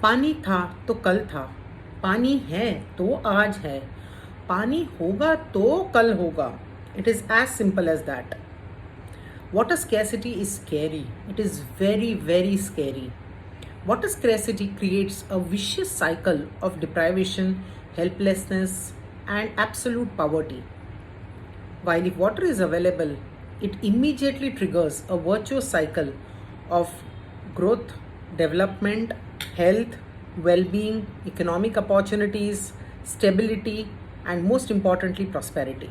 पानी था तो कल था, पानी है तो आज है, पानी होगा तो कल होगा. It is as simple as that. Water scarcity is scary. It is very, very scary. Water scarcity creates a vicious cycle of deprivation, helplessness, and absolute poverty. While if water is available, it immediately triggers a virtuous cycle of growth, development, health, well being, economic opportunities, stability, and most importantly, prosperity.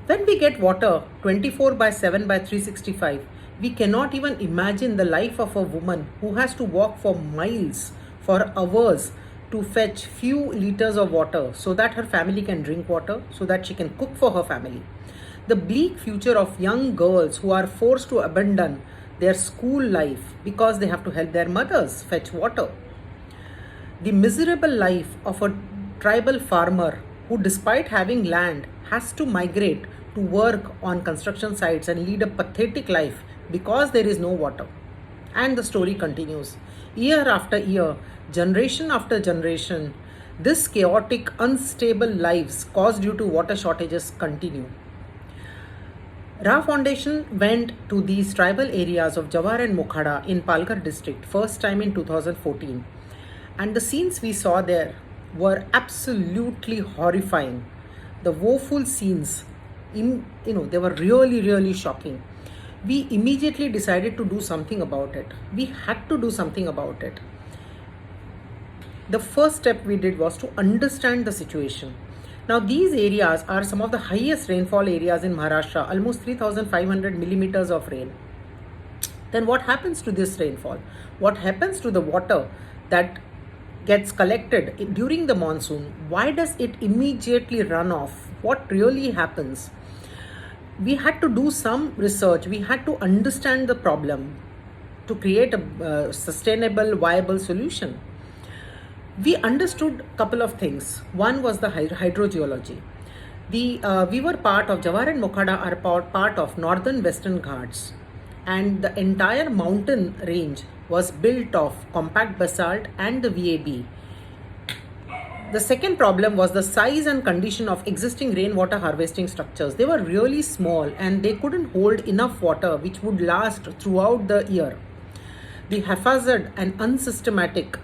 When we get water 24 by 7 by 365, we cannot even imagine the life of a woman who has to walk for miles, for hours, to fetch few liters of water so that her family can drink water, so that she can cook for her family. The bleak future of young girls who are forced to abandon their school life because they have to help their mothers fetch water. The miserable life of a tribal farmer who, despite having land, has to migrate to work on construction sites and lead a pathetic life because there is no water. And the story continues. Year after year, generation after generation, this chaotic, unstable lives caused due to water shortages continue. Ra Foundation went to these tribal areas of Jawar and Mokhada in Palghar district first time in 2014, and the scenes we saw there were absolutely horrifying. The woeful scenes, they were really, really shocking. We immediately decided to do something about it. We had to do something about it. The first step we did was to understand the situation. Now, these areas are some of the highest rainfall areas in Maharashtra, almost 3,500 millimeters of rain. Then what happens to this rainfall? What happens to the water that gets collected during the monsoon? Why does it immediately run off? What really happens? We had to do some research. We had to understand the problem to create a sustainable, viable solution. We understood a couple of things. One was the hydrogeology. We were part of Jawar and Mokhada are part of northern Western Ghats, and the entire mountain range was built of compact basalt and the VAB. The second problem was the size and condition of existing rainwater harvesting structures. They were really small and they couldn't hold enough water which would last throughout the year. The haphazard and unsystematic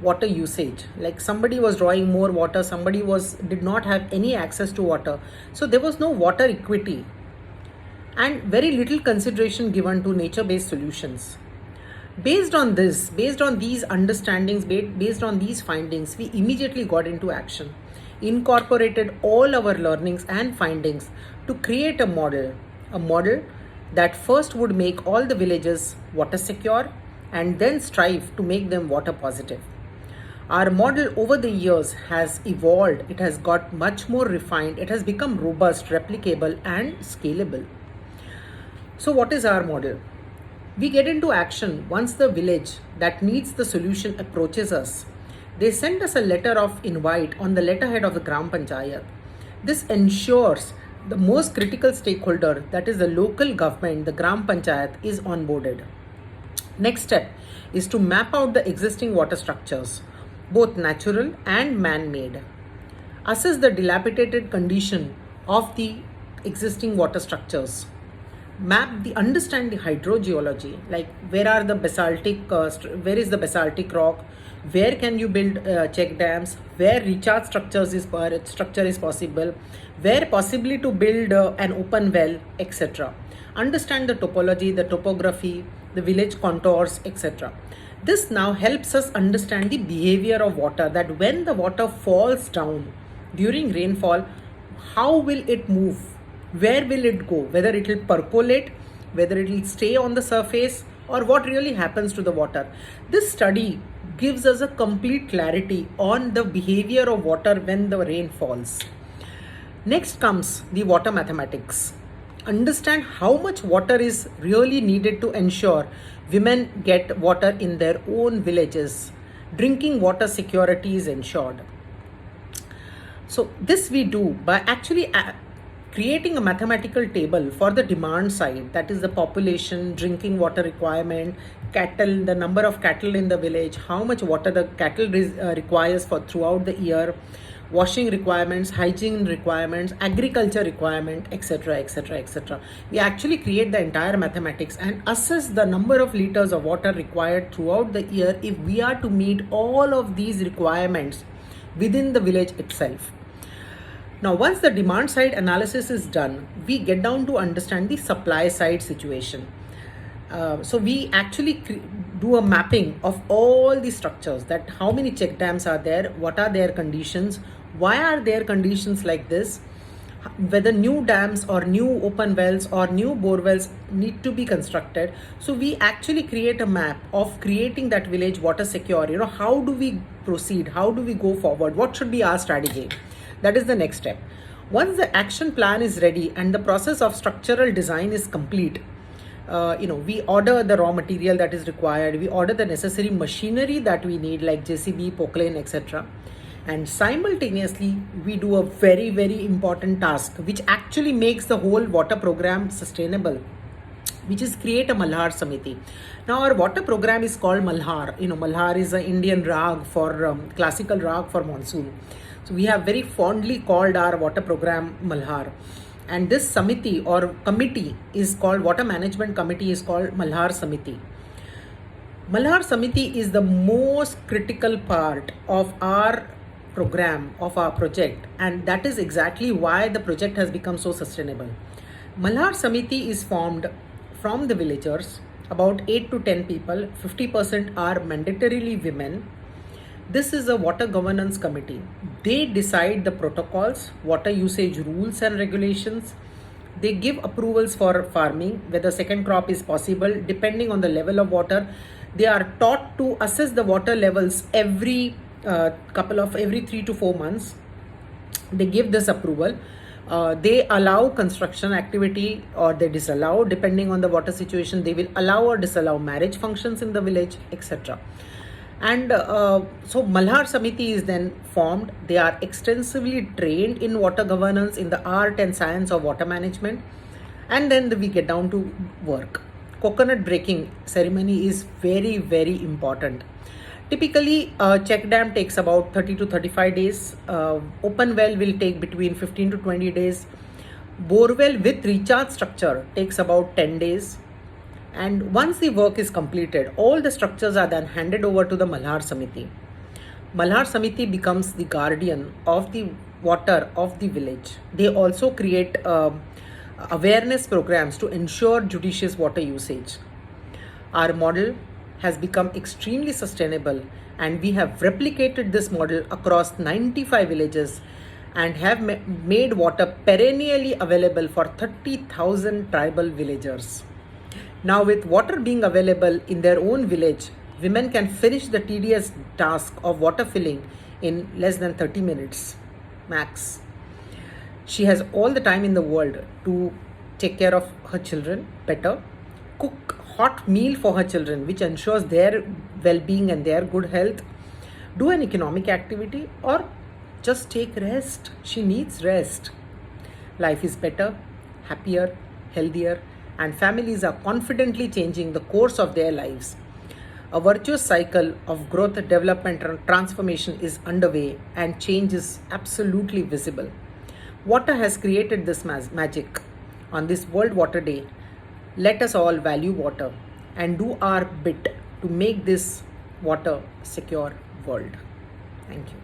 water usage, like somebody was drawing more water, somebody did not have any access to water, so there was no water equity and very little consideration given to nature based solutions. Based on these understandings, based on these findings, we immediately got into action, incorporated all our learnings and findings to create a model that first would make all the villages water secure and then strive to make them water positive. Our model over the years has evolved, it has got much more refined, it has become robust, replicable, and scalable. So, what is our model? We get into action once the village that needs the solution approaches us. They send us a letter of invite on the letterhead of the Gram Panchayat. This ensures the most critical stakeholder, that is the local government, the Gram Panchayat, is onboarded. Next step is to map out the existing water structures, both natural and man-made. Assess the dilapidated condition of the existing water structures. Understand the hydrogeology, like where is the basaltic rock, where can you build check dams, where recharge structure is possible, where possibly to build an open well, etc. Understand the topology, the topography, the village contours, etc. This now helps us understand the behavior of water, that when the water falls down during rainfall, how will it move? Where will it go? Whether it will percolate, whether it will stay on the surface, or what really happens to the water. This study gives us a complete clarity on the behavior of water when the rain falls. Next comes the water mathematics. Understand how much water is really needed to ensure women get water in their own villages. Drinking water security is ensured. So this we do by actually creating a mathematical table for the demand side, that is the population, drinking water requirement, cattle, the number of cattle in the village, how much water the cattle requires for throughout the year, washing requirements, hygiene requirements, agriculture requirement, etc., etc., etc. We actually create the entire mathematics and assess the number of liters of water required throughout the year if we are to meet all of these requirements within the village itself. Now, once the demand side analysis is done, we get down to understand the supply side situation. So we actually do a mapping of all the structures, that how many check dams are there, what are their conditions, why are their conditions like this, whether new dams or new open wells or new bore wells need to be constructed. So we actually create a map of creating that village water secure. How do we proceed? How do we go forward? What should be our strategy? That is the next step. Once the action plan is ready and the process of structural design is complete, we order the raw material that is required, we order the necessary machinery that we need like JCB, Poclane, etc. And simultaneously, we do a very, very important task which actually makes the whole water program sustainable, which is create a Malhar Samiti. Now, our water program is called Malhar. Malhar is an Indian rag for classical rag for monsoon. So we have very fondly called our water program Malhar. And this Samiti or committee is called, Water Management Committee is called Malhar Samiti. Malhar Samiti is the most critical part of our program, of our project, and that is exactly why the project has become so sustainable. Malhar Samiti is formed from the villagers, about 8 to 10 people, 50% are mandatorily women. This is a water governance committee. They decide the protocols, water usage rules and regulations. They give approvals for farming, whether second crop is possible, depending on the level of water. They are taught to assess the water levels every 3 to 4 months. They give this approval. They allow construction activity or they disallow, depending on the water situation. They will allow or disallow marriage functions in the village, etc. And so Malhar Samiti is then formed. They are extensively trained in water governance, in the art and science of water management. And then we get down to work. Coconut breaking ceremony is very, very important. Typically, check dam takes about 30 to 35 days. Open well will take between 15 to 20 days. Bore well with recharge structure takes about 10 days. And once the work is completed, all the structures are then handed over to the Malhar Samiti. Malhar Samiti becomes the guardian of the water of the village. They also create awareness programs to ensure judicious water usage. Our model has become extremely sustainable, and we have replicated this model across 95 villages and have made water perennially available for 30,000 tribal villagers. Now, with water being available in their own village, women can finish the tedious task of water filling in less than 30 minutes max. She has all the time in the world to take care of her children better, cook hot meal for her children, which ensures their well-being and their good health, do an economic activity, or just take rest. She needs rest. Life is better, happier, healthier, and families are confidently changing the course of their lives. A virtuous cycle of growth, development, and transformation is underway, and change is absolutely visible. Water has created this magic. On this World Water Day, let us all value water and do our bit to make this water secure world. Thank you.